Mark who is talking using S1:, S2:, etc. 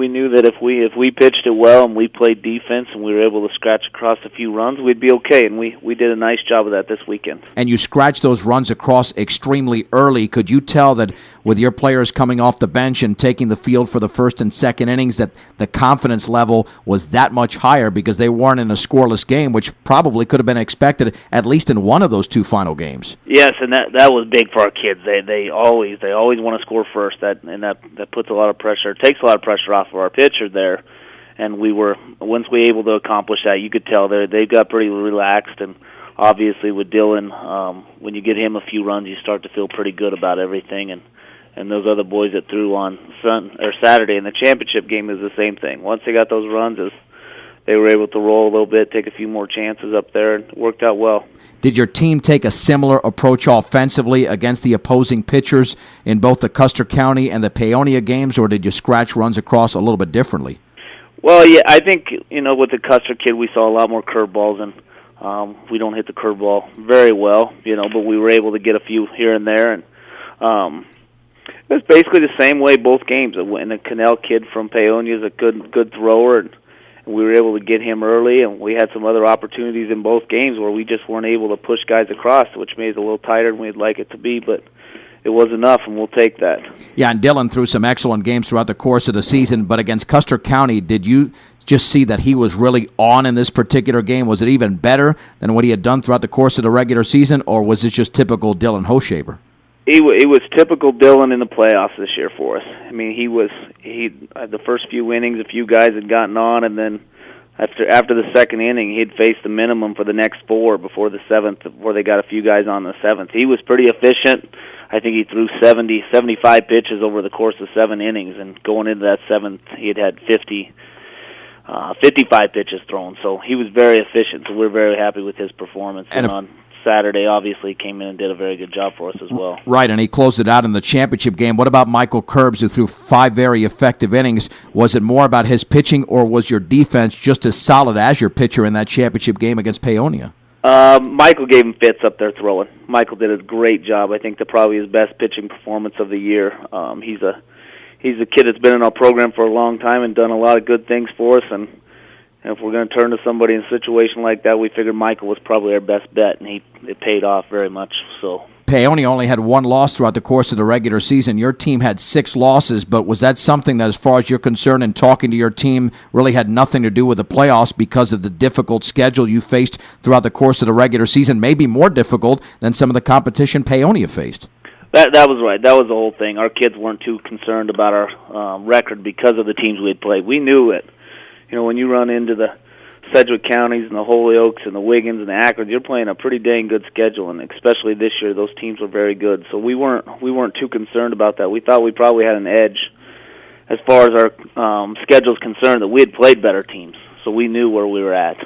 S1: knew that if we pitched it well and we played defense and we were able to scratch across a few runs, we'd be okay, and we did a nice job of that this weekend.
S2: And you scratched those runs across extremely early. Could you tell that with your players coming off the bench and taking the field for the first and second innings that the confidence level was that much higher because they weren't in a scoreless game, which probably could have been expected at least in one of those two final games?
S1: Yes, and that was big for our kids. They always want to score first. That puts a lot of pressure. It takes a lot of pressure off of our pitcher there. And once we were able to accomplish that, you could tell they got pretty relaxed. And obviously with Dylan, when you get him a few runs, you start to feel pretty good about everything. And those other boys that threw on Saturday in the championship game is the same thing. Once they got those runs, they were able to roll a little bit, take a few more chances up there, and it worked out well.
S2: Did your team take a similar approach offensively against the opposing pitchers in both the Custer County and the Paonia games, or did you scratch runs across a little bit differently?
S1: Well, yeah, I think, with the Custer kid, we saw a lot more curveballs, and we don't hit the curveball very well, but we were able to get a few here and there, and it was basically the same way both games. And the Cannell kid from Paonia is a good thrower, and we were able to get him early, and we had some other opportunities in both games where we just weren't able to push guys across, which made it a little tighter than we'd like it to be, but it was enough, and we'll take that. Yeah,
S2: and Dylan threw some excellent games throughout the course of the season, but against Custer County, did you just see that he was really on in this particular game? Was it even better than what he had done throughout the course of the regular season, or was it just typical Dylan Hoshaber?
S1: It was typical Dylan in the playoffs this year for us. I mean, the first few innings, a few guys had gotten on, and then after the second inning, he'd faced the minimum for the next four before the seventh, before they got a few guys on the seventh. He was pretty efficient. I think he threw 75 pitches over the course of 7 innings, and going into that seventh, he had 55 pitches thrown. So he was very efficient, so we're very happy with his performance. And on Saturday, obviously, came in and did a very good job for us as well.
S2: Right, and he closed it out in the championship game. What about Michael Curbs, who threw 5 very effective innings? Was it more about his pitching, or was your defense just as solid as your pitcher in that championship game against Paonia?
S1: Michael gave him fits up there throwing. Michael did a great job. I think probably his best pitching performance of the year. He's a kid that's been in our program for a long time and done a lot of good things for us, and if we're going to turn to somebody in a situation like that, we figured Michael was probably our best bet, and it paid off very much. So
S2: Paonia only had 1 loss throughout the course of the regular season. Your team had 6 losses, but was that something that, as far as you're concerned and talking to your team, really had nothing to do with the playoffs because of the difficult schedule you faced throughout the course of the regular season, maybe more difficult than some of the competition Paonia faced?
S1: That was right. That was the whole thing. Our kids weren't too concerned about our record because of the teams we had played. We knew it. When you run into the Sedgwick counties and the Holyoaks and the Wiggins and the Akron, you're playing a pretty dang good schedule, and especially this year, those teams were very good. So we weren't too concerned about that. We thought we probably had an edge as far as our schedule's concerned, that we had played better teams, so we knew where we were at.